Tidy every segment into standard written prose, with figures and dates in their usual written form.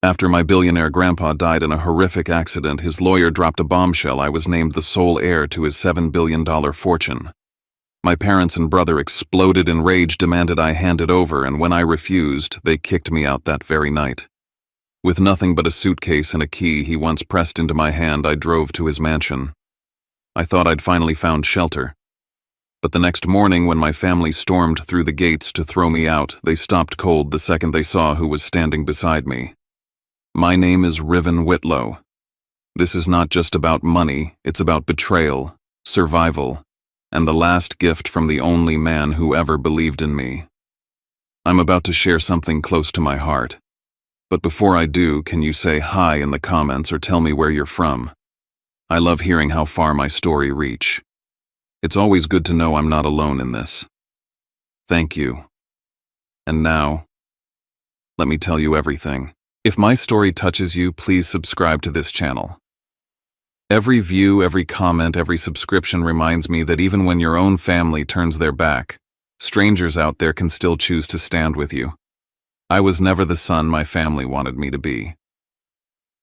After my billionaire grandpa died in a horrific accident, his lawyer dropped a bombshell. I was named the sole heir to his $7 billion fortune. My parents and brother exploded in rage, demanded I hand it over, and when I refused, they kicked me out that very night. With nothing but a suitcase and a key he once pressed into my hand, I drove to his mansion. I thought I'd finally found shelter. But the next morning, when my family stormed through the gates to throw me out, they stopped cold the second they saw who was standing beside me. My name is Riven Whitlow. This is not just about money, it's about betrayal, survival, and the last gift from the only man who ever believed in me. I'm about to share something close to my heart. But before I do, can you say hi in the comments or tell me where you're from? I love hearing how far my story reach. It's always good to know I'm not alone in this. Thank you. And now, let me tell you everything. If my story touches you, please subscribe to this channel. Every view, every comment, every subscription reminds me that even when your own family turns their back, strangers out there can still choose to stand with you. I was never the son my family wanted me to be.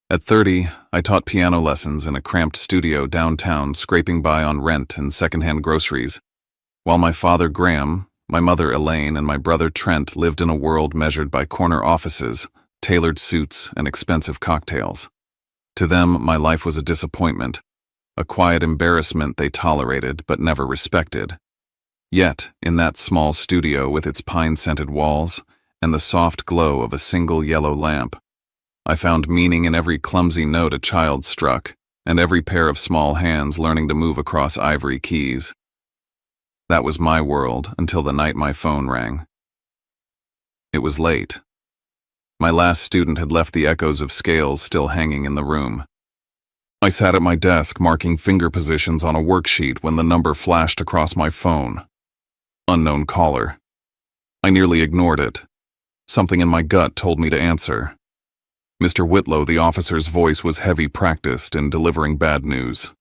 At 30, I taught piano lessons in a cramped studio downtown, scraping by on rent and secondhand groceries, while my father Graham, my mother Elaine, and my brother Trent lived in a world measured by corner offices, tailored suits, and expensive cocktails. To them, my life was a disappointment, a quiet embarrassment they tolerated but never respected. Yet, in that small studio with its pine-scented walls and the soft glow of a single yellow lamp, I found meaning in every clumsy note a child struck and every pair of small hands learning to move across ivory keys. That was my world until the night my phone rang. It was late. My last student had left the echoes of scales still hanging in the room. I sat at my desk marking finger positions on a worksheet when the number flashed across my phone. Unknown caller. I nearly ignored it. Something in my gut told me to answer. Mr. Whitlow, the officer's voice was heavy, practiced in delivering bad news.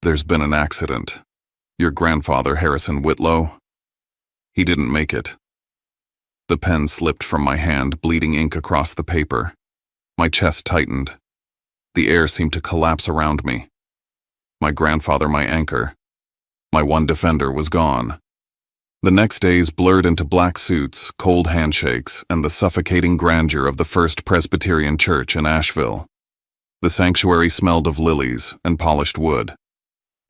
There's been an accident. Your grandfather, Harrison Whitlow, he didn't make it. The pen slipped from my hand, bleeding ink across the paper. My chest tightened. The air seemed to collapse around me. My grandfather, my anchor, my one defender, was gone. The next days blurred into black suits, cold handshakes, and the suffocating grandeur of the First Presbyterian Church in Asheville. The sanctuary smelled of lilies and polished wood.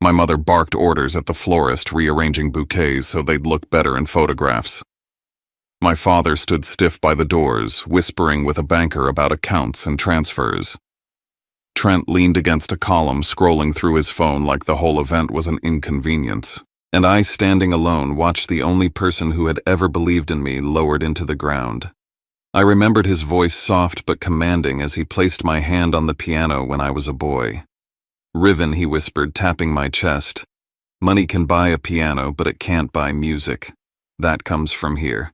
My mother barked orders at the florist, rearranging bouquets so they'd look better in photographs. My father stood stiff by the doors, whispering with a banker about accounts and transfers. Trent leaned against a column, scrolling through his phone like the whole event was an inconvenience. And I, standing alone, watched the only person who had ever believed in me lowered into the ground. I remembered his voice, soft but commanding, as he placed my hand on the piano when I was a boy. Riven, he whispered, tapping my chest. Money can buy a piano, but it can't buy music. That comes from here.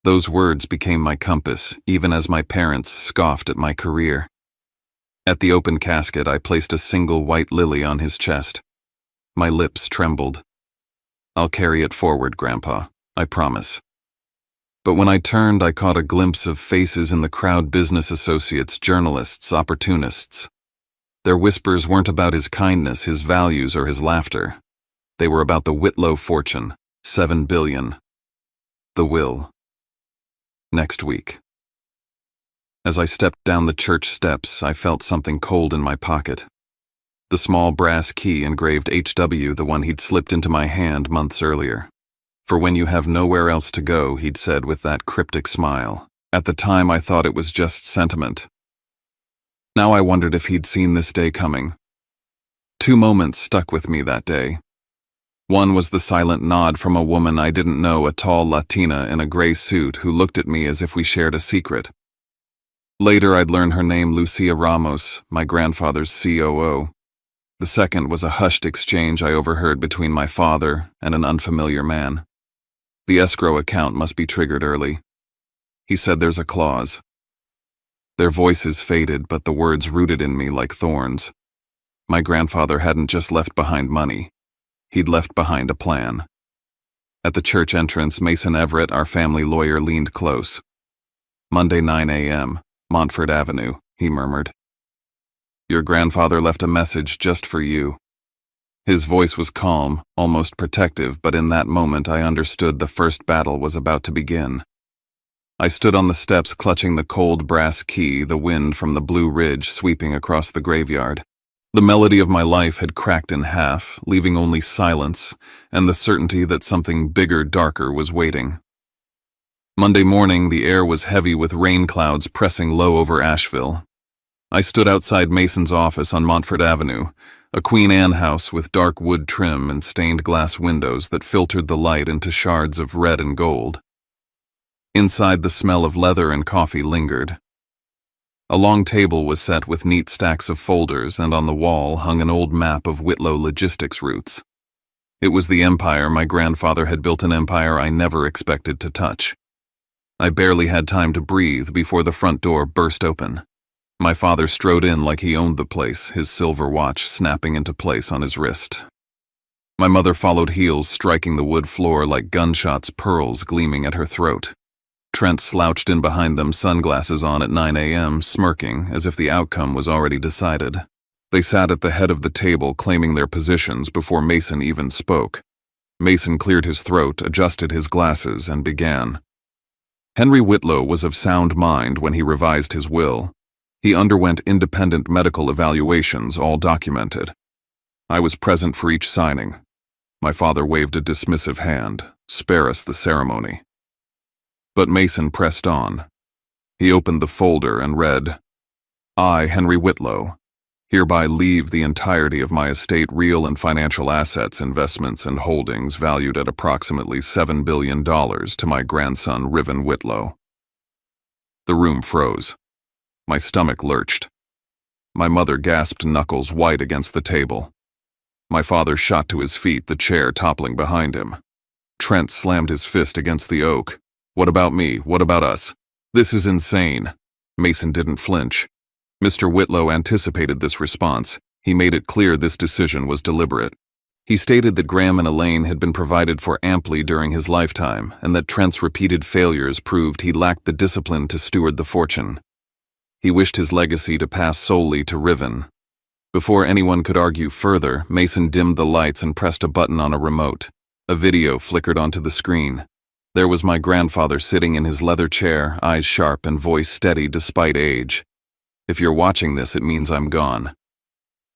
Those words became my compass, even as my parents scoffed at my career. At the open casket, I placed a single white lily on his chest. My lips trembled. I'll carry it forward, Grandpa, I promise. But when I turned, I caught a glimpse of faces in the crowd: business associates, journalists, opportunists. Their whispers weren't about his kindness, his values, or his laughter. They were about the Whitlow fortune, $7 billion. The will. Next week. As I stepped down the church steps, I felt something cold in my pocket. The small brass key engraved HW, the one he'd slipped into my hand months earlier. For when you have nowhere else to go, he'd said with that cryptic smile. At the time, I thought it was just sentiment. Now I wondered if he'd seen this day coming. Two moments stuck with me that day. One was the silent nod from a woman I didn't know, a tall Latina in a gray suit who looked at me as if we shared a secret. Later, I'd learn her name, Lucia Ramos, my grandfather's COO. The second was a hushed exchange I overheard between my father and an unfamiliar man. The escrow account must be triggered early. He said there's a clause. Their voices faded, but the words rooted in me like thorns. My grandfather hadn't just left behind money. He'd left behind a plan. At the church entrance, Mason Everett, our family lawyer, leaned close. Monday, 9 a.m. Montfort Avenue, he murmured. Your grandfather left a message just for you. His voice was calm, almost protective, but in that moment I understood the first battle was about to begin. I stood on the steps clutching the cold brass key, the wind from the Blue Ridge sweeping across the graveyard. The melody of my life had cracked in half, leaving only silence and the certainty that something bigger, darker was waiting. Monday morning, the air was heavy with rain clouds pressing low over Asheville. I stood outside Mason's office on Montfort Avenue, a Queen Anne house with dark wood trim and stained glass windows that filtered the light into shards of red and gold. Inside, the smell of leather and coffee lingered. A long table was set with neat stacks of folders, and on the wall hung an old map of Whitlow logistics routes. It was the empire my grandfather had built, an empire I never expected to touch. I barely had time to breathe before the front door burst open. My father strode in like he owned the place, his silver watch snapping into place on his wrist. My mother followed, heels striking the wood floor like gunshots, pearls gleaming at her throat. Trent slouched in behind them, sunglasses on at 9 a.m., smirking as if the outcome was already decided. They sat at the head of the table, claiming their positions before Mason even spoke. Mason cleared his throat, adjusted his glasses, and began. Henry Whitlow was of sound mind when he revised his will. He underwent independent medical evaluations, all documented. I was present for each signing. My father waved a dismissive hand. Spare us the ceremony. But Mason pressed on. He opened the folder and read, I, Henry Whitlow, hereby leave the entirety of my estate, real and financial assets, investments, and holdings valued at approximately $7 billion to my grandson, Riven Whitlow. The room froze. My stomach lurched. My mother gasped, knuckles white against the table. My father shot to his feet, the chair toppling behind him. Trent slammed his fist against the oak. What about me? What about us? This is insane. Mason didn't flinch. Mr. Whitlow anticipated this response. He made it clear this decision was deliberate. He stated that Graham and Elaine had been provided for amply during his lifetime, and that Trent's repeated failures proved he lacked the discipline to steward the fortune. He wished his legacy to pass solely to Riven. Before anyone could argue further, Mason dimmed the lights and pressed a button on a remote. A video flickered onto the screen. There was my grandfather sitting in his leather chair, eyes sharp and voice steady despite age. If you're watching this, it means I'm gone.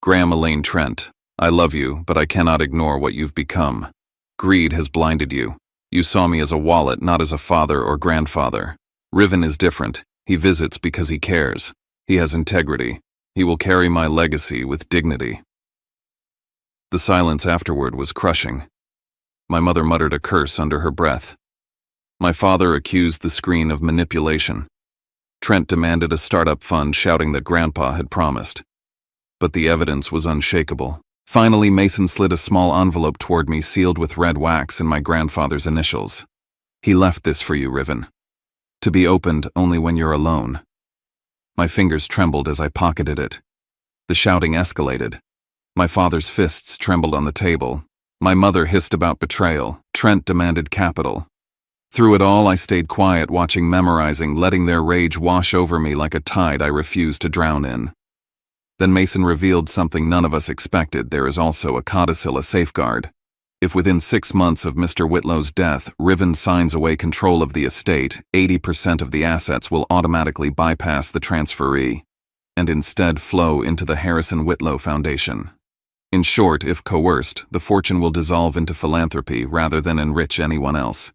Graham, Elaine, Trent, I love you, but I cannot ignore what you've become. Greed has blinded you. You saw me as a wallet, not as a father or grandfather. Riven is different. He visits because he cares. He has integrity. He will carry my legacy with dignity. The silence afterward was crushing. My mother muttered a curse under her breath. My father accused the screen of manipulation. Trent demanded a startup fund, shouting that Grandpa had promised. But the evidence was unshakable. Finally, Mason slid a small envelope toward me, sealed with red wax and my grandfather's initials. He left this for you, Riven. To be opened only when you're alone. My fingers trembled as I pocketed it. The shouting escalated. My father's fists trembled on the table. My mother hissed about betrayal. Trent demanded capital. Through it all, I stayed quiet, watching, memorizing, letting their rage wash over me like a tide I refused to drown in. Then Mason revealed something none of us expected. There is also a codicil, a safeguard. If within 6 months of Mr. Whitlow's death, Riven signs away control of the estate, 80% of the assets will automatically bypass the transferee and instead flow into the Harrison Whitlow Foundation. In short, if coerced, the fortune will dissolve into philanthropy rather than enrich anyone else.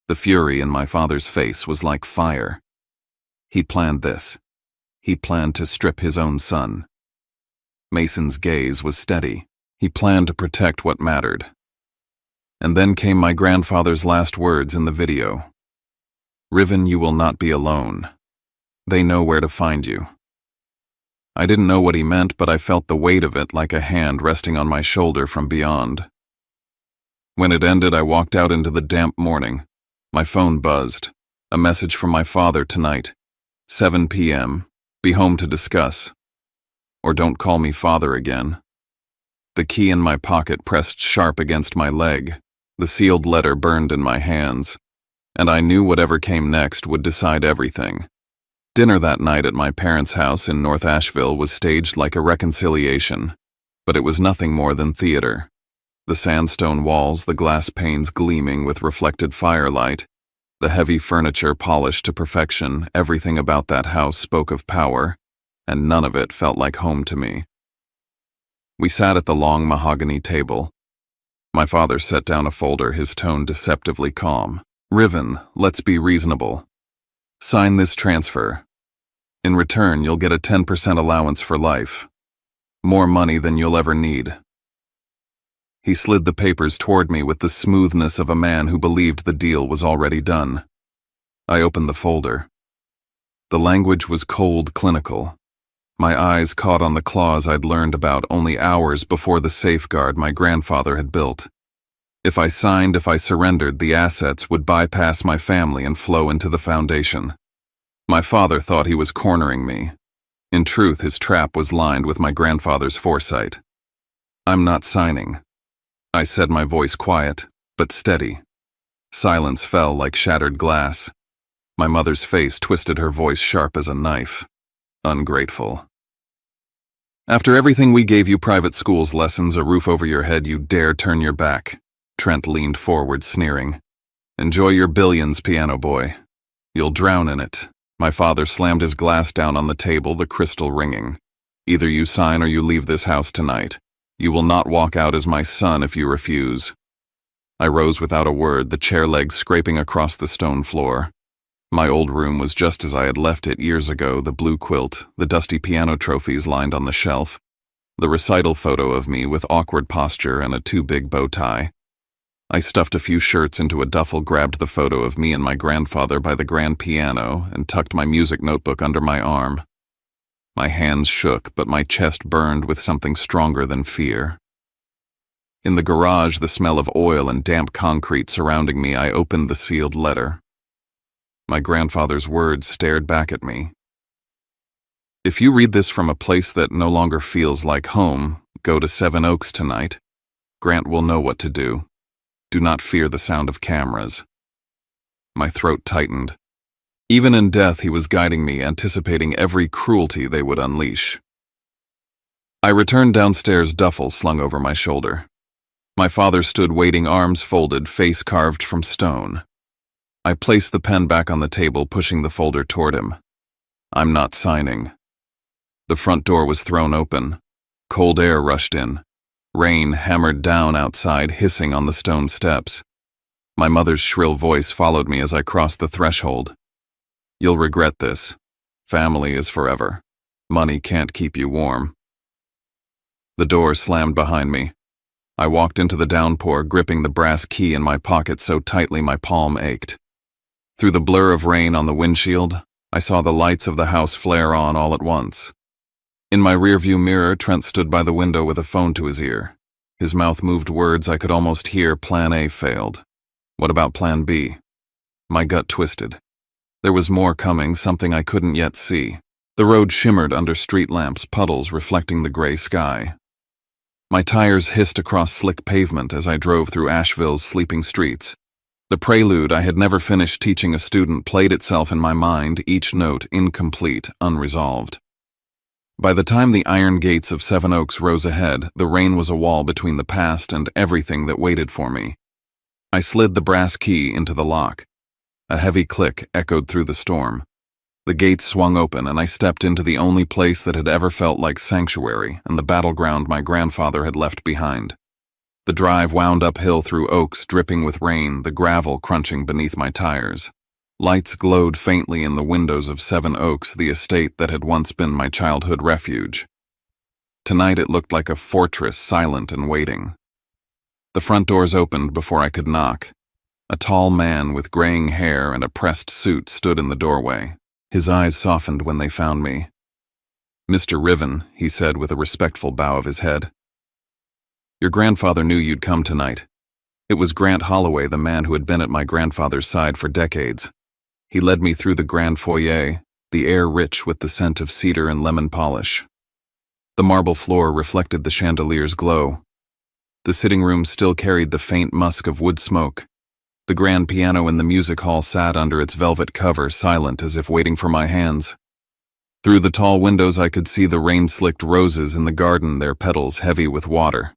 The fury in my father's face was like fire. He planned this. He planned to strip his own son. Mason's gaze was steady. He planned to protect what mattered. And then came my grandfather's last words in the video. Riven, you will not be alone. They know where to find you. I didn't know what he meant, but I felt the weight of it like a hand resting on my shoulder from beyond. When it ended, I walked out into the damp morning. My phone buzzed. A message from my father tonight. 7 p.m. Be home to discuss. Or don't call me father again. The key in my pocket pressed sharp against my leg. The sealed letter burned in my hands. And I knew whatever came next would decide everything. Dinner that night at my parents' house in North Asheville was staged like a reconciliation, but it was nothing more than theater. The sandstone walls, the glass panes gleaming with reflected firelight, the heavy furniture polished to perfection, everything about that house spoke of power, and none of it felt like home to me. We sat at the long mahogany table. My father set down a folder, his tone deceptively calm. "Riven, let's be reasonable. Sign this transfer. In return, you'll get a 10% allowance for life. More money than you'll ever need." He slid the papers toward me with the smoothness of a man who believed the deal was already done. I opened the folder. The language was cold, clinical. My eyes caught on the clause I'd learned about only hours before the safeguard my grandfather had built. If I surrendered, the assets would bypass my family and flow into the foundation. My father thought he was cornering me. In truth, his trap was lined with my grandfather's foresight. "I'm not signing," I said, my voice quiet, but steady. Silence fell like shattered glass. My mother's face twisted, her voice sharp as a knife. "Ungrateful. After everything we gave you, private schools, lessons, a roof over your head, you dare turn your back." Trent leaned forward, sneering. "Enjoy your billions, piano boy. You'll drown in it." My father slammed his glass down on the table, the crystal ringing. "Either you sign or you leave this house tonight. You will not walk out as my son if you refuse." I rose without a word, the chair legs scraping across the stone floor. My old room was just as I had left it years ago, the blue quilt, the dusty piano trophies lined on the shelf, the recital photo of me with awkward posture and a too big bow tie. I stuffed a few shirts into a duffel, grabbed the photo of me and my grandfather by the grand piano, and tucked my music notebook under my arm. My hands shook, but my chest burned with something stronger than fear. In the garage, the smell of oil and damp concrete surrounding me, I opened the sealed letter. My grandfather's words stared back at me. "If you read this from a place that no longer feels like home, go to Seven Oaks tonight. Grant will know what to do. Do not fear the sound of cameras." My throat tightened. Even in death, he was guiding me, anticipating every cruelty they would unleash. I returned downstairs, duffel slung over my shoulder. My father stood waiting, arms folded, face carved from stone. I placed the pen back on the table, pushing the folder toward him. "I'm not signing." The front door was thrown open. Cold air rushed in. Rain hammered down outside, hissing on the stone steps. My mother's shrill voice followed me as I crossed the threshold. "You'll regret this. Family is forever. Money can't keep you warm." The door slammed behind me. I walked into the downpour, gripping the brass key in my pocket so tightly my palm ached. Through the blur of rain on the windshield, I saw the lights of the house flare on all at once. In my rearview mirror, Trent stood by the window with a phone to his ear. His mouth moved words I could almost hear. Plan A failed. What about Plan B? My gut twisted. There was more coming, something I couldn't yet see. The road shimmered under street lamps, puddles reflecting the gray sky. My tires hissed across slick pavement as I drove through Asheville's sleeping streets. The prelude I had never finished teaching a student played itself in my mind, each note incomplete, unresolved. By the time the iron gates of Seven Oaks rose ahead, the rain was a wall between the past and everything that waited for me. I slid the brass key into the lock. A heavy click echoed through the storm. The gates swung open, and I stepped into the only place that had ever felt like sanctuary and the battleground my grandfather had left behind. The drive wound uphill through oaks, dripping with rain, the gravel crunching beneath my tires. Lights glowed faintly in the windows of Seven Oaks, the estate that had once been my childhood refuge. Tonight it looked like a fortress, silent and waiting. The front doors opened before I could knock. A tall man with graying hair and a pressed suit stood in the doorway. His eyes softened when they found me. "Mr. Riven," he said with a respectful bow of his head. "Your grandfather knew you'd come tonight." It was Grant Holloway, the man who had been at my grandfather's side for decades. He led me through the grand foyer, the air rich with the scent of cedar and lemon polish. The marble floor reflected the chandelier's glow. The sitting room still carried the faint musk of wood smoke. The grand piano in the music hall sat under its velvet cover, silent as if waiting for my hands. Through the tall windows I could see the rain-slicked roses in the garden, their petals heavy with water.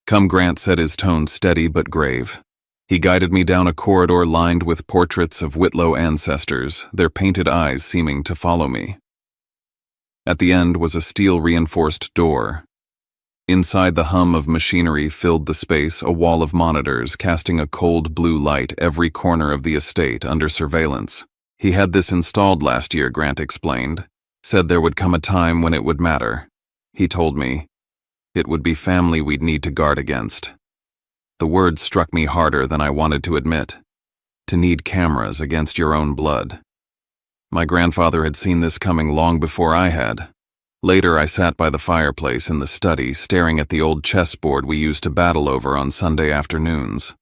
"Come," Grant said, his tone steady but grave. He guided me down a corridor lined with portraits of Whitlow ancestors, their painted eyes seeming to follow me. At the end was a steel-reinforced door. Inside, the hum of machinery filled the space, a wall of monitors casting a cold blue light every corner of the estate under surveillance. "He had this installed last year," Grant explained. "Said there would come a time when it would matter. He told me it would be family we'd need to guard against." The words struck me harder than I wanted to admit. To need cameras against your own blood. My grandfather had seen this coming long before I had. Later, I sat by the fireplace in the study, staring at the old chessboard we used to battle over on Sunday afternoons.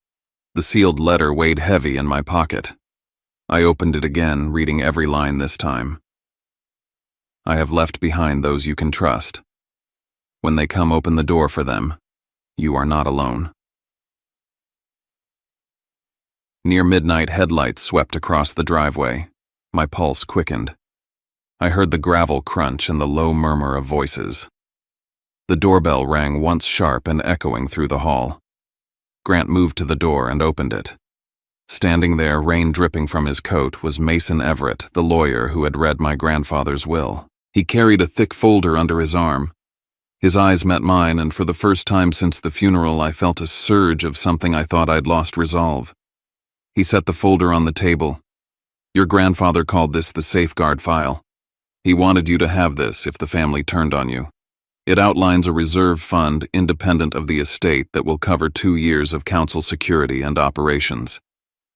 The sealed letter weighed heavy in my pocket. I opened it again, reading every line this time. "I have left behind those you can trust. When they come, open the door for them. You are not alone." Near midnight, headlights swept across the driveway. My pulse quickened. I heard the gravel crunch and the low murmur of voices. The doorbell rang once sharp and echoing through the hall. Grant moved to the door and opened it. Standing there, rain dripping from his coat, was Mason Everett, the lawyer who had read my grandfather's will. He carried a thick folder under his arm. His eyes met mine, and for the first time since the funeral, I felt a surge of something I thought I'd lost resolve. He set the folder on the table. "Your grandfather called this the safeguard file. He wanted you to have this if the family turned on you. It outlines a reserve fund independent of the estate that will cover 2 years of council security and operations.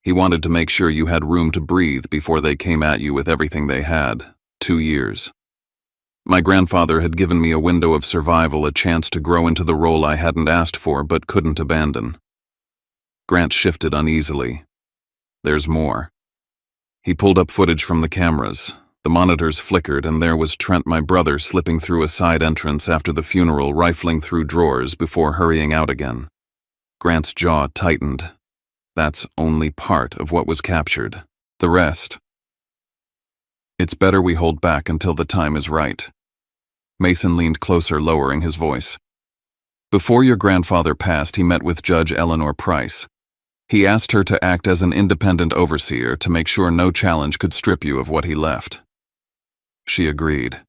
He wanted to make sure you had room to breathe before they came at you with everything they had. 2 years. My grandfather had given me a window of survival, a chance to grow into the role I hadn't asked for but couldn't abandon." Grant shifted uneasily. "There's more." He pulled up footage from the cameras. The monitors flickered, and there was Trent, my brother, slipping through a side entrance after the funeral, rifling through drawers before hurrying out again. Grant's jaw tightened. That's only part of what was captured. The rest. "It's better we hold back until the time is right." Mason leaned closer, lowering his voice. "Before your grandfather passed, he met with Judge Eleanor Price. He asked her to act as an independent overseer to make sure no challenge could strip you of what he left. She agreed.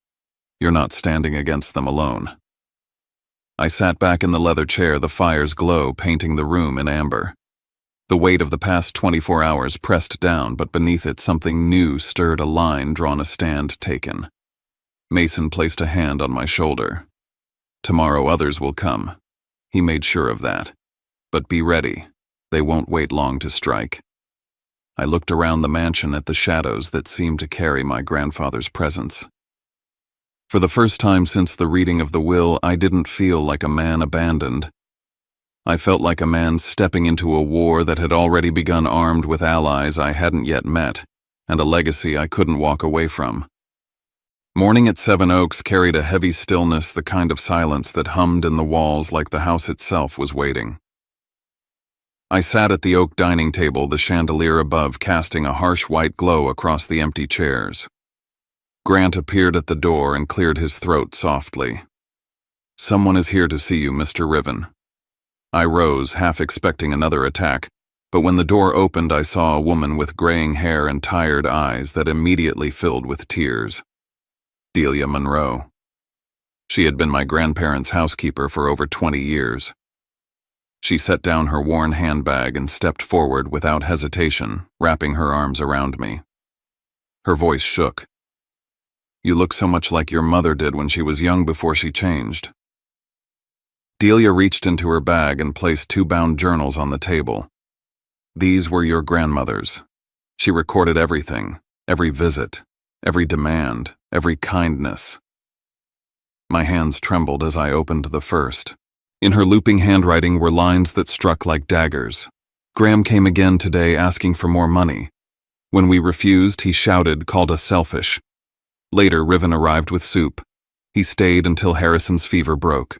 You're not standing against them alone." I sat back in the leather chair, the fire's glow painting the room in amber. The weight of the past 24 hours pressed down, but beneath it something new stirred, a line drawn, a stand taken. Mason placed a hand on my shoulder. "Tomorrow others will come." He made sure of that. "But be ready. They won't wait long to strike." I looked around the mansion at the shadows that seemed to carry my grandfather's presence. For the first time since the reading of the will, I didn't feel like a man abandoned. I felt like a man stepping into a war that had already begun, armed with allies I hadn't yet met, and a legacy I couldn't walk away from. Morning at Seven Oaks carried a heavy stillness, the kind of silence that hummed in the walls like the house itself was waiting. I sat at the oak dining table, the chandelier above casting a harsh white glow across the empty chairs. Grant appeared at the door and cleared his throat softly. "Someone is here to see you, Mr. Riven." I rose, half expecting another attack, but when the door opened I saw a woman with graying hair and tired eyes that immediately filled with tears. Delia Monroe. She had been my grandparents' housekeeper for over 20 years. She set down her worn handbag and stepped forward without hesitation, wrapping her arms around me. Her voice shook. "You look so much like your mother did when she was young before she changed." Delia reached into her bag and placed 2 bound journals on the table. "These were your grandmother's. She recorded everything, every visit, every demand, every kindness." My hands trembled as I opened the first. In her looping handwriting were lines that struck like daggers. "Graham came again today asking for more money. When we refused, he shouted, called us selfish. Later, Riven arrived with soup. He stayed until Harrison's fever broke.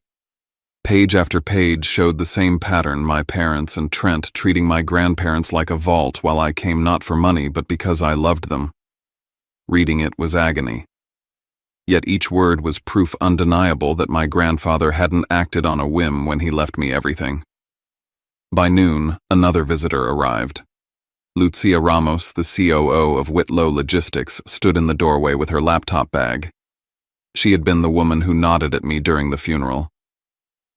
Page after page showed the same pattern, my parents and Trent treating my grandparents like a vault while I came not for money but because I loved them. Reading it was agony. Yet each word was proof undeniable that my grandfather hadn't acted on a whim when he left me everything. By noon, another visitor arrived. Lucia Ramos, the COO of Whitlow Logistics, stood in the doorway with her laptop bag. She had been the woman who nodded at me during the funeral.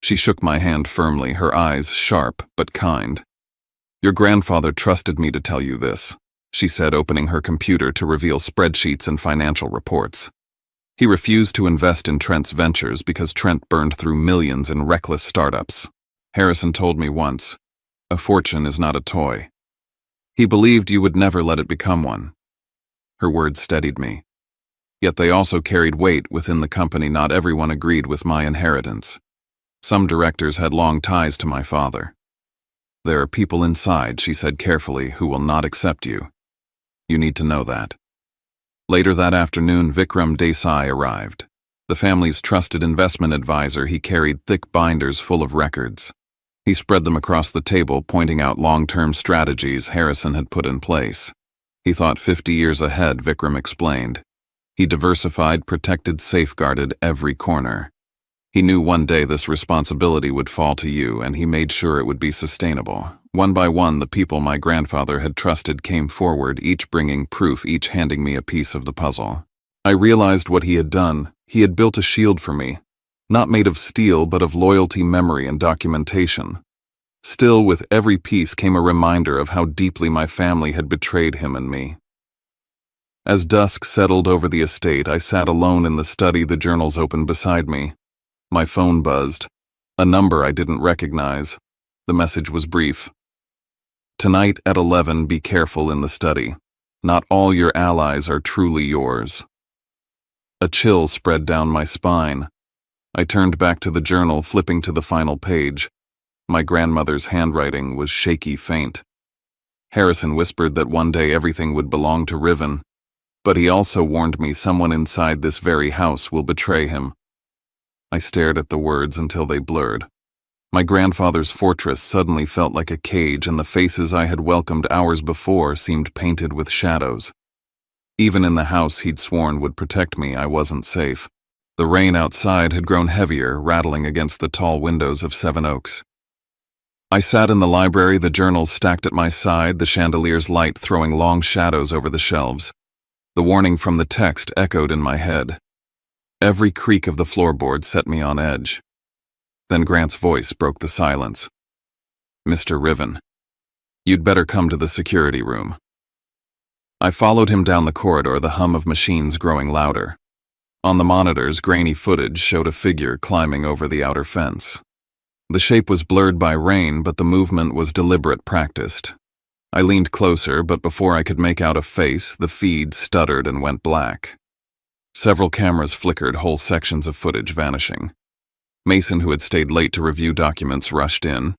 She shook my hand firmly, her eyes sharp but kind. "Your grandfather trusted me to tell you this," she said, opening her computer to reveal spreadsheets and financial reports. "He refused to invest in Trent's ventures because Trent burned through millions in reckless startups. Harrison told me once, 'A fortune is not a toy.' He believed you would never let it become one." Her words steadied me. Yet they also carried weight within the company. Not everyone agreed with my inheritance. Some directors had long ties to my father. "There are people inside," she said carefully, "who will not accept you. You need to know that." Later that afternoon, Vikram Desai arrived. The family's trusted investment advisor, he carried thick binders full of records. He spread them across the table, pointing out long-term strategies Harrison had put in place. He thought 50 years ahead, Vikram explained. He diversified, protected, safeguarded every corner. He knew one day this responsibility would fall to you, and he made sure it would be sustainable. One by one, the people my grandfather had trusted came forward, each bringing proof, each handing me a piece of the puzzle. I realized what he had done. He had built a shield for me, not made of steel but of loyalty, memory, and documentation. Still, with every piece came a reminder of how deeply my family had betrayed him and me. As dusk settled over the estate, I sat alone in the study, the journals open beside me. My phone buzzed. A number I didn't recognize. The message was brief. "Tonight at 11, be careful in the study. Not all your allies are truly yours." A chill spread down my spine. I turned back to the journal, flipping to the final page. My grandmother's handwriting was shaky, faint. Harrison whispered that one day everything would belong to Riven, but he also warned me someone inside this very house will betray him. I stared at the words until they blurred. My grandfather's fortress suddenly felt like a cage, and the faces I had welcomed hours before seemed painted with shadows. Even in the house he'd sworn would protect me, I wasn't safe. The rain outside had grown heavier, rattling against the tall windows of Seven Oaks. I sat in the library, the journals stacked at my side, the chandelier's light throwing long shadows over the shelves. The warning from the text echoed in my head. Every creak of the floorboard set me on edge. Then Grant's voice broke the silence. "Mr. Riven, you'd better come to the security room." I followed him down the corridor, the hum of machines growing louder. On the monitors, grainy footage showed a figure climbing over the outer fence. The shape was blurred by rain, but the movement was deliberate, practiced. I leaned closer, but before I could make out a face, the feed stuttered and went black. Several cameras flickered, whole sections of footage vanishing. Mason, who had stayed late to review documents, rushed in.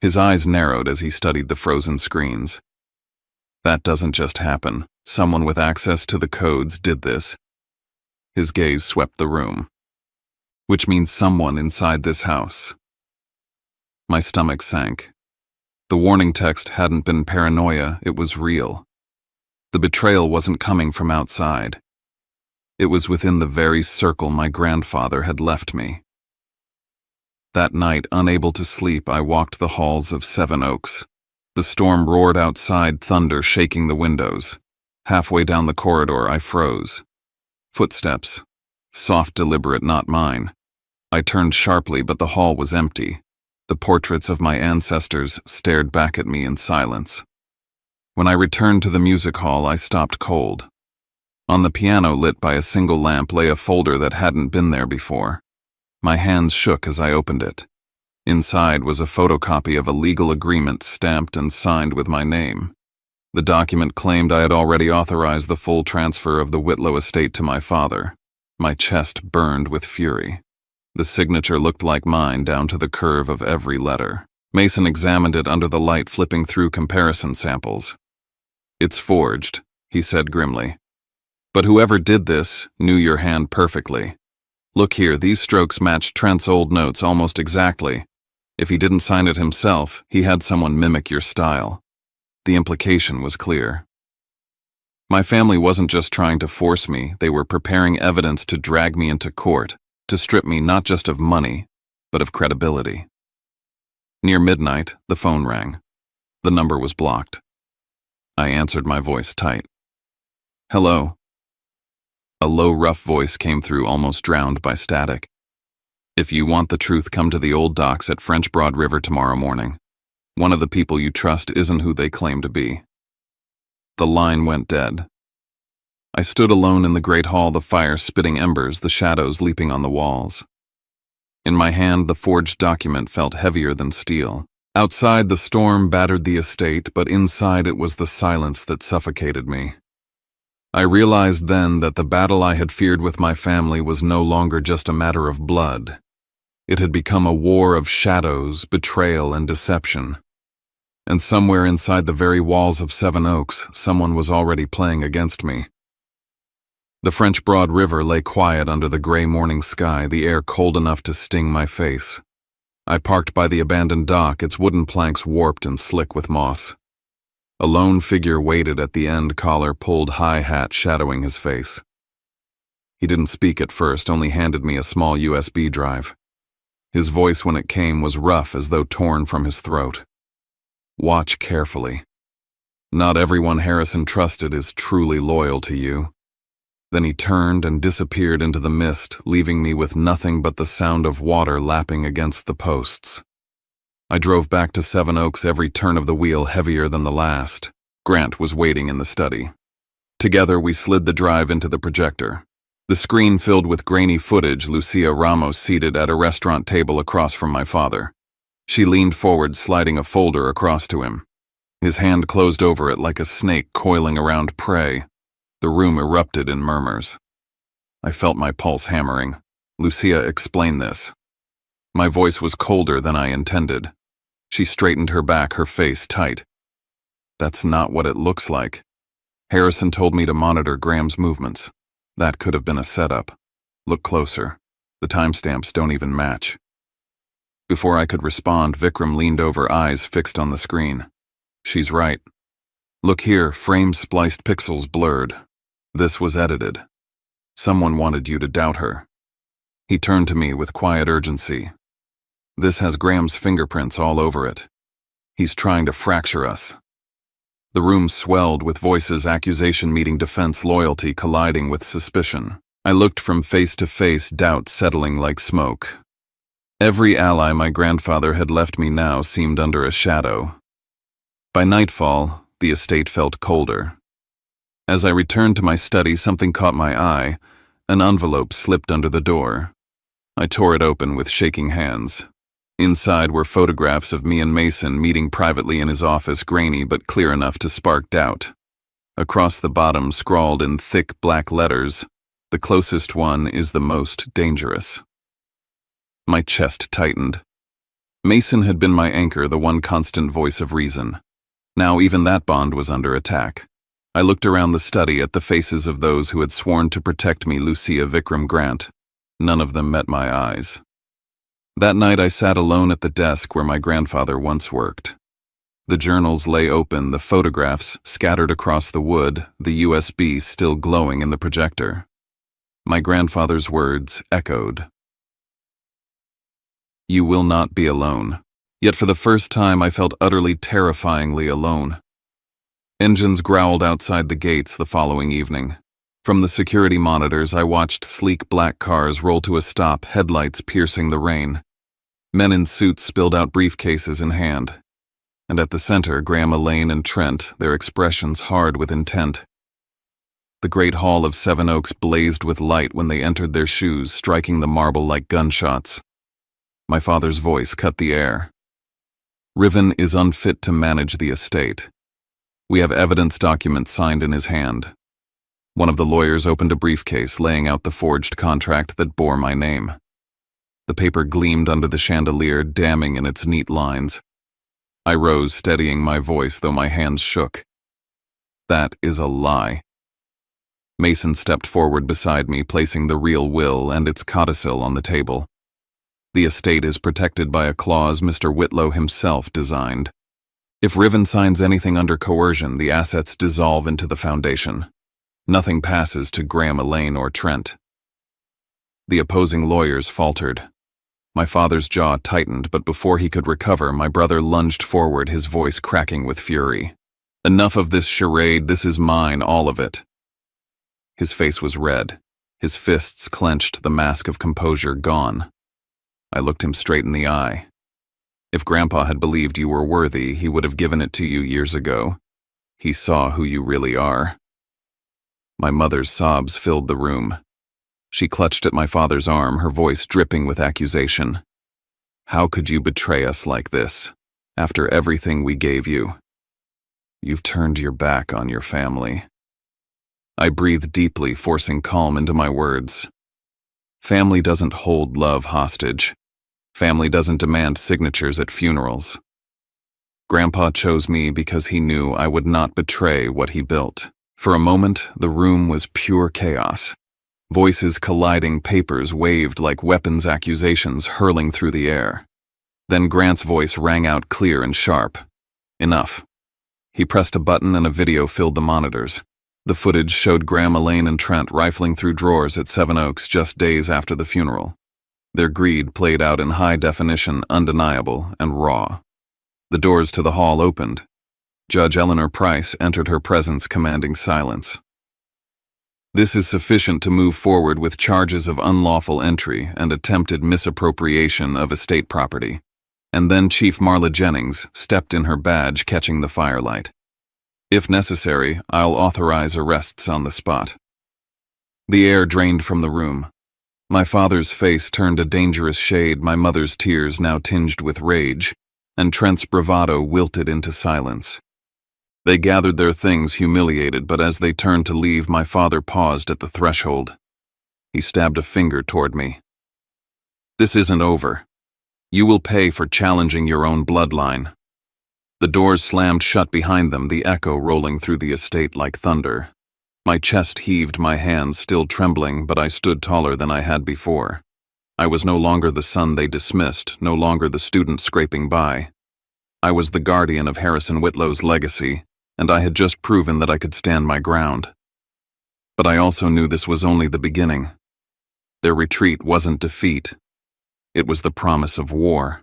His eyes narrowed as he studied the frozen screens. "That doesn't just happen. Someone with access to the codes did this." His gaze swept the room. "Which means someone inside this house." My stomach sank. The warning text hadn't been paranoia, it was real. The betrayal wasn't coming from outside. It was within the very circle my grandfather had left me. That night, unable to sleep, I walked the halls of Seven Oaks. The storm roared outside, thunder shaking the windows. Halfway down the corridor, I froze. Footsteps. Soft, deliberate, not mine. I turned sharply, but the hall was empty. The portraits of my ancestors stared back at me in silence. When I returned to the music hall, I stopped cold. On the piano, lit by a single lamp, lay a folder that hadn't been there before. My hands shook as I opened it. Inside was a photocopy of a legal agreement stamped and signed with my name. The document claimed I had already authorized the full transfer of the Whitlow estate to my father. My chest burned with fury. The signature looked like mine down to the curve of every letter. Mason examined it under the light, flipping through comparison samples. "It's forged," he said grimly. "But whoever did this knew your hand perfectly. Look here, these strokes matched Trent's old notes almost exactly. If he didn't sign it himself, he had someone mimic your style. The implication was clear. My family wasn't just trying to force me, they were preparing evidence to drag me into court, to strip me not just of money, but of credibility. Near midnight, the phone rang. The number was blocked. I answered, my voice tight. "Hello." A low, rough voice came through, almost drowned by static. "If you want the truth, come to the old docks at French Broad River tomorrow morning. One of the people you trust isn't who they claim to be." The line went dead. I stood alone in the great hall, the fire spitting embers, the shadows leaping on the walls. In my hand, the forged document felt heavier than steel. Outside, the storm battered the estate, but inside it was the silence that suffocated me. I realized then that the battle I had feared with my family was no longer just a matter of blood. It had become a war of shadows, betrayal, and deception. And somewhere inside the very walls of Seven Oaks, someone was already playing against me. The French Broad River lay quiet under the gray morning sky, the air cold enough to sting my face. I parked by the abandoned dock, its wooden planks warped and slick with moss. A lone figure waited at the end, collar pulled, high hat shadowing his face. He didn't speak at first, only handed me a small USB drive. His voice, when it came, was rough, as though torn from his throat. "Watch carefully. Not everyone Harrison trusted is truly loyal to you." Then he turned and disappeared into the mist, leaving me with nothing but the sound of water lapping against the posts. I drove back to Seven Oaks, every turn of the wheel heavier than the last. Grant was waiting in the study. Together we slid the drive into the projector. The screen filled with grainy footage, Lucia Ramos seated at a restaurant table across from my father. She leaned forward, sliding a folder across to him. His hand closed over it like a snake coiling around prey. The room erupted in murmurs. I felt my pulse hammering. "Lucia, explain this." My voice was colder than I intended. She straightened her back, her face tight. "That's not what it looks like. Harrison told me to monitor Graham's movements. That could have been a setup. Look closer. The timestamps don't even match." Before I could respond, Vikram leaned over, eyes fixed on the screen. "She's right. Look here, frame spliced, pixels blurred. This was edited. Someone wanted you to doubt her." He turned to me with quiet urgency. "This has Graham's fingerprints all over it. He's trying to fracture us." The room swelled with voices, accusation meeting defense, loyalty colliding with suspicion. I looked from face to face, doubt settling like smoke. Every ally my grandfather had left me now seemed under a shadow. By nightfall, the estate felt colder. As I returned to my study, something caught my eye. An envelope slipped under the door. I tore it open with shaking hands. Inside were photographs of me and Mason meeting privately in his office, grainy but clear enough to spark doubt. Across the bottom, scrawled in thick black letters, "The closest one is the most dangerous." My chest tightened. Mason had been my anchor, the one constant voice of reason. Now even that bond was under attack. I looked around the study at the faces of those who had sworn to protect me, Lucia, Vikram, Grant. None of them met my eyes. That night I sat alone at the desk where my grandfather once worked. The journals lay open, the photographs scattered across the wood, the USB still glowing in the projector. My grandfather's words echoed. "You will not be alone." Yet for the first time I felt utterly terrifyingly alone. Engines growled outside the gates the following evening. From the security monitors I watched sleek black cars roll to a stop, headlights piercing the rain. Men in suits spilled out, briefcases in hand. And at the center, Graham, Elaine, and Trent, their expressions hard with intent. The great hall of Seven Oaks blazed with light when they entered, their shoes striking the marble like gunshots. My father's voice cut the air. "Riven is unfit to manage the estate. We have evidence documents signed in his hand." One of the lawyers opened a briefcase, laying out the forged contract that bore my name. The paper gleamed under the chandelier, damning in its neat lines. I rose, steadying my voice, though my hands shook. "That is a lie." Mason stepped forward beside me, placing the real will and its codicil on the table. The estate is protected by a clause Mr. Whitlow himself designed. If Riven signs anything under coercion, the assets dissolve into the foundation. Nothing passes to Graham, Elaine, or Trent. The opposing lawyers faltered. My father's jaw tightened, but before he could recover, my brother lunged forward, his voice cracking with fury. "Enough of this charade, this is mine, all of it." His face was red, his fists clenched, the mask of composure gone. I looked him straight in the eye. If Grandpa had believed you were worthy, he would have given it to you years ago. He saw who you really are. My mother's sobs filled the room. She clutched at my father's arm, her voice dripping with accusation. "How could you betray us like this, after everything we gave you? You've turned your back on your family." I breathed deeply, forcing calm into my words. Family doesn't hold love hostage. Family doesn't demand signatures at funerals. Grandpa chose me because he knew I would not betray what he built. For a moment, the room was pure chaos. Voices colliding, papers waved like weapons accusations hurling through the air. Then Grant's voice rang out clear and sharp. Enough. He pressed a button and a video filled the monitors. The footage showed Graham, Elaine, and Trent rifling through drawers at Seven Oaks just days after the funeral. Their greed played out in high definition, undeniable, and raw. The doors to the hall opened. Judge Eleanor Price entered, her presence commanding silence. "This is sufficient to move forward with charges of unlawful entry and attempted misappropriation of estate property." And then Chief Marla Jennings stepped in, her badge catching the firelight. "If necessary, I'll authorize arrests on the spot." The air drained from the room. My father's face turned a dangerous shade, my mother's tears now tinged with rage, and Trent's bravado wilted into silence. They gathered their things, humiliated, but as they turned to leave, my father paused at the threshold. He stabbed a finger toward me. "This isn't over. You will pay for challenging your own bloodline." The doors slammed shut behind them, the echo rolling through the estate like thunder. My chest heaved, my hands still trembling, but I stood taller than I had before. I was no longer the son they dismissed, no longer the student scraping by. I was the guardian of Harrison Whitlow's legacy, and I had just proven that I could stand my ground. But I also knew this was only the beginning. Their retreat wasn't defeat. It was the promise of war.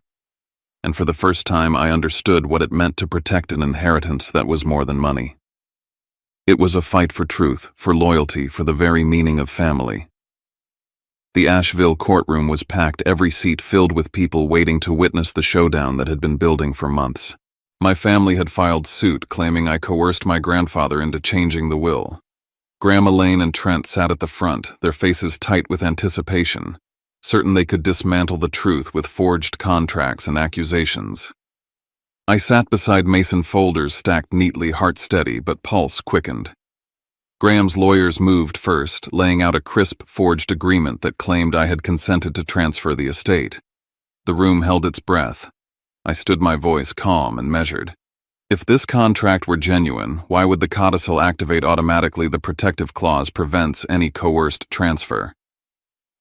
And for the first time, I understood what it meant to protect an inheritance that was more than money. It was a fight for truth, for loyalty, for the very meaning of family. The Asheville courtroom was packed, every seat filled with people waiting to witness the showdown that had been building for months. My family had filed suit, claiming I coerced my grandfather into changing the will. Graham, Elaine, and Trent sat at the front, their faces tight with anticipation, certain they could dismantle the truth with forged contracts and accusations. I sat beside Mason, folders stacked neatly, heart steady, but pulse quickened. Graham's lawyers moved first, laying out a crisp, forged agreement that claimed I had consented to transfer the estate. The room held its breath. I stood, my voice calm and measured. If this contract were genuine, why would the codicil activate automatically? The protective clause prevents any coerced transfer.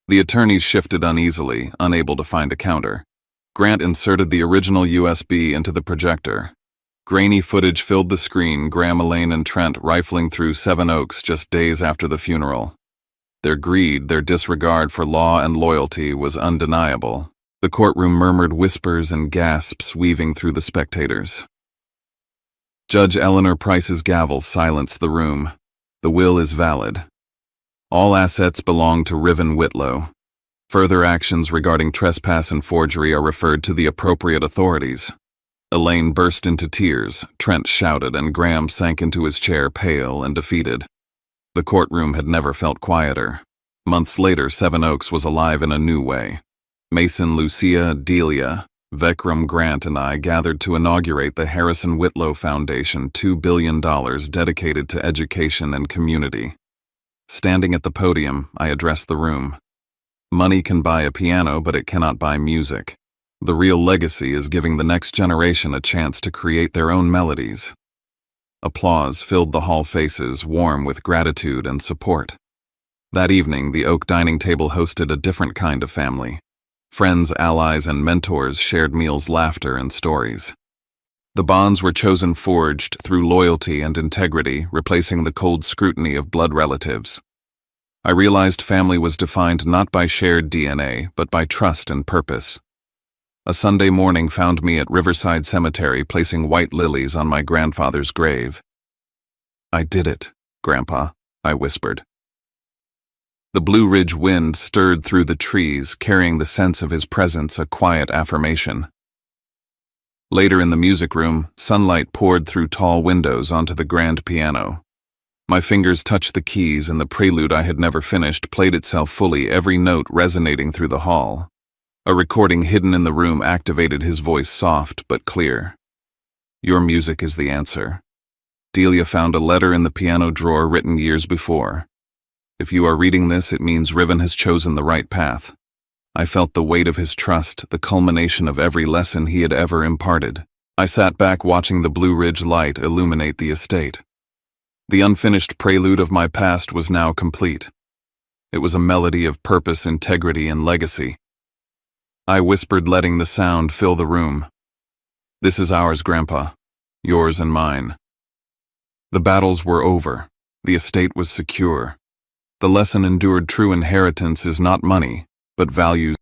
The attorneys shifted uneasily, unable to find a counter. Grant inserted the original USB into the projector. Grainy footage filled the screen, Graham, Elaine, and Trent rifling through Seven Oaks just days after the funeral. Their greed, their disregard for law and loyalty was undeniable. The courtroom murmured, whispers and gasps weaving through the spectators. Judge Eleanor Price's gavel silenced the room. The will is valid. All assets belong to Riven Whitlow. Further actions regarding trespass and forgery are referred to the appropriate authorities. Elaine burst into tears, Trent shouted, and Graham sank into his chair, pale and defeated. The courtroom had never felt quieter. Months later, Seven Oaks was alive in a new way. Mason, Lucia, Delia, Vikram, Grant, and I gathered to inaugurate the Harrison Whitlow Foundation, $2 billion dedicated to education and community. Standing at the podium, I addressed the room. Money can buy a piano, but it cannot buy music. The real legacy is giving the next generation a chance to create their own melodies. Applause filled the hall faces, warm with gratitude and support. That evening, the oak dining table hosted a different kind of family. Friends, allies, and mentors shared meals, laughter, and stories. The bonds were chosen forged through loyalty and integrity, replacing the cold scrutiny of blood relatives. I realized family was defined not by shared DNA, but by trust and purpose. A Sunday morning found me at Riverside Cemetery placing white lilies on my grandfather's grave. "I did it, Grandpa," I whispered. The Blue Ridge wind stirred through the trees, carrying the sense of his presence, a quiet affirmation. Later in the music room, sunlight poured through tall windows onto the grand piano. My fingers touched the keys, and the prelude I had never finished played itself fully, every note resonating through the hall. A recording hidden in the room activated his voice, soft but clear. "Your music is the answer." Delia found a letter in the piano drawer written years before. "If you are reading this, it means Riven has chosen the right path." I felt the weight of his trust, the culmination of every lesson he had ever imparted. I sat back watching the Blue Ridge light illuminate the estate. The unfinished prelude of my past was now complete. It was a melody of purpose, integrity, and legacy. I whispered, letting the sound fill the room. "This is ours, Grandpa. Yours and mine." The battles were over. The estate was secure. The lesson endured: true inheritance is not money, but values